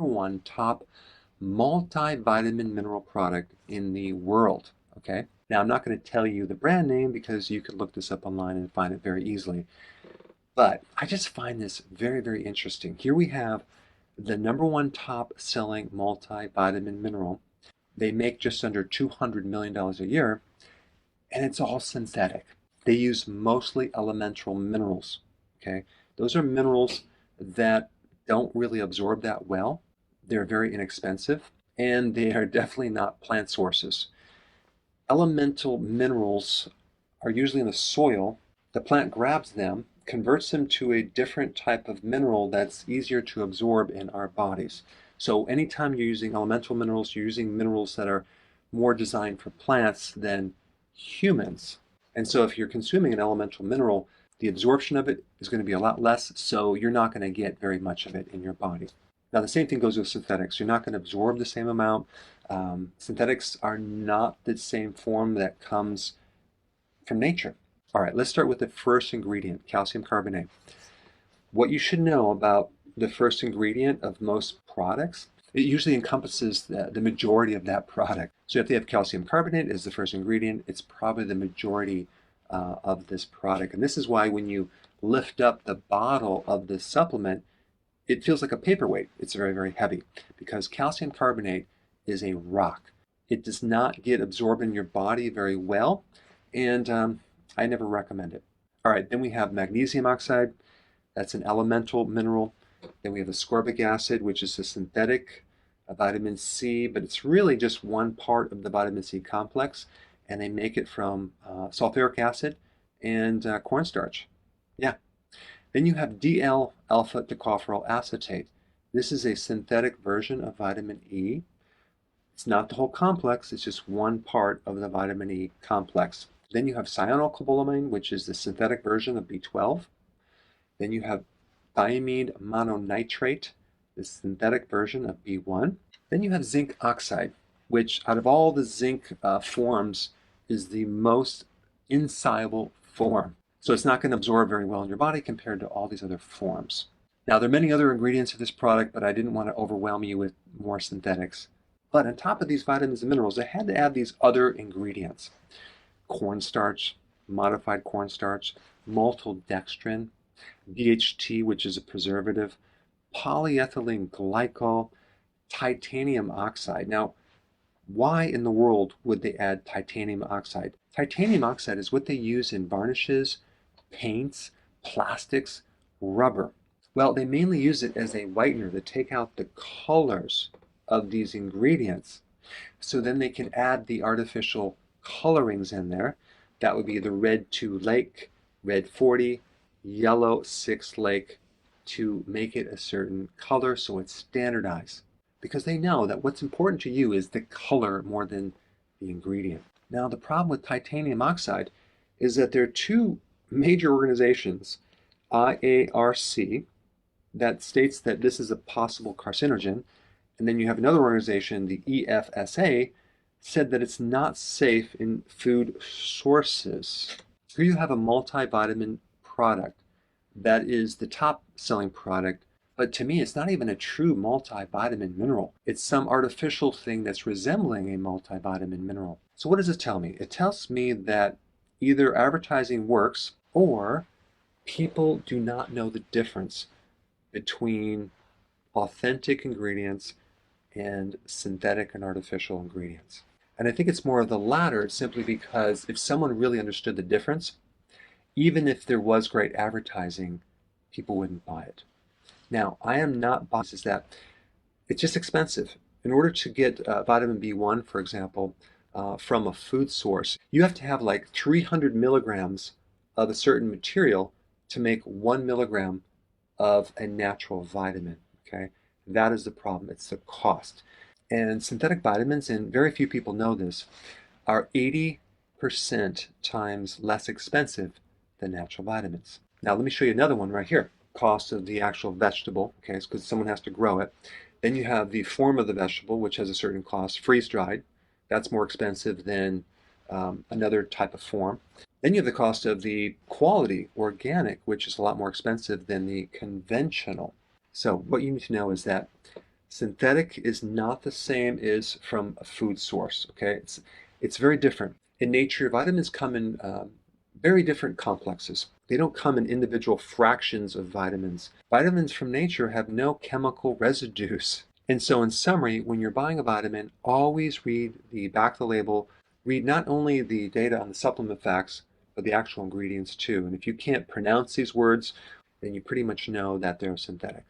one top multivitamin mineral product in the world. Okay, now I'm not going to tell you the brand name because you could look this up online and find it very easily. But I just find this very, very interesting. Here we have the #1 top selling multivitamin mineral. They make just under $200 million a year, and it's all synthetic. They use mostly elemental minerals. Okay, those are minerals that don't really absorb that well. They're very inexpensive, and they are definitely not plant sources. Elemental minerals are usually in the soil. The plant grabs them, converts them to a different type of mineral that's easier to absorb in our bodies. So anytime you're using elemental minerals, you're using minerals that are more designed for plants than humans. And so if you're consuming an elemental mineral, the absorption of it is going to be a lot less, so you're not going to get very much of it in your body. Now, the same thing goes with synthetics. You're not going to absorb the same amount. Synthetics are not the same form that comes from nature. All right, let's start with the first ingredient, calcium carbonate. What you should know about the first ingredient of most products, it usually encompasses the majority of that product. So if they have calcium carbonate as the first ingredient, it's probably the majority of this product. And this is why when you lift up the bottle of this supplement, it feels like a paperweight. It's very, very heavy because calcium carbonate is a rock. It does not get absorbed in your body very well, and I never recommend it. All right, then we have magnesium oxide. That's an elemental mineral. Then we have ascorbic acid, which is a synthetic vitamin C, but it's really just one part of the vitamin C complex, and they make it from sulfuric acid and cornstarch. Yeah. Then you have D-L-alpha tocopherol acetate. This is a synthetic version of vitamin E. It's not the whole complex, it's just one part of the vitamin E complex. Then you have cyanocobalamin, which is the synthetic version of B12. Then you have thiamine mononitrate, the synthetic version of B1. Then you have zinc oxide, which out of all the zinc forms is the most insoluble form. So it's not going to absorb very well in your body compared to all these other forms. Now, there are many other ingredients of this product, but I didn't want to overwhelm you with more synthetics. But on top of these vitamins and minerals, they had to add these other ingredients. Cornstarch, modified cornstarch, maltodextrin, DHT, which is a preservative, polyethylene glycol, titanium oxide. Now, why in the world would they add titanium oxide? Titanium oxide is what they use in varnishes, paints, plastics, rubber. Well, they mainly use it as a whitener to take out the colors of these ingredients. So then they can add the artificial colorings in there. That would be the red 2 lake, red 40, yellow 6 lake to make it a certain color so it's standardized. Because they know that what's important to you is the color more than the ingredient. Now, the problem with titanium oxide is that there are two major organizations, IARC, that states that this is a possible carcinogen, and then you have another organization, the EFSA, said that it's not safe in food sources. Here you have a multivitamin product that is the top selling product, but to me it's not even a true multivitamin mineral. It's some artificial thing that's resembling a multivitamin mineral. So what does it tell me? It tells me that either advertising works or people do not know the difference between authentic ingredients and synthetic and artificial ingredients. And I think it's more of the latter simply because if someone really understood the difference, even if there was great advertising, people wouldn't buy it. Now, I am not biased, is that it's just expensive. In order to get vitamin B1, for example, from a food source, you have to have like 300 milligrams of a certain material to make 1 milligram of a natural vitamin, okay? That is the problem, it's the cost. And synthetic vitamins, and very few people know this, are 80% times less expensive than natural vitamins. Now let me show you another one right here. Cost of the actual vegetable, okay, it's because someone has to grow it. Then you have the form of the vegetable, which has a certain cost, freeze-dried. That's more expensive than another type of form. Then you have the cost of the quality, organic, which is a lot more expensive than the conventional. So what you need to know is that Synthetic is not the same as from a food source, okay? It's very different. In nature, vitamins come in very different complexes. They don't come in individual fractions of vitamins. Vitamins from nature have no chemical residues. And so in summary, when you're buying a vitamin, always read the back of the label. Read not only the data on the supplement facts, but the actual ingredients too. And if you can't pronounce these words, then you pretty much know that they're synthetic.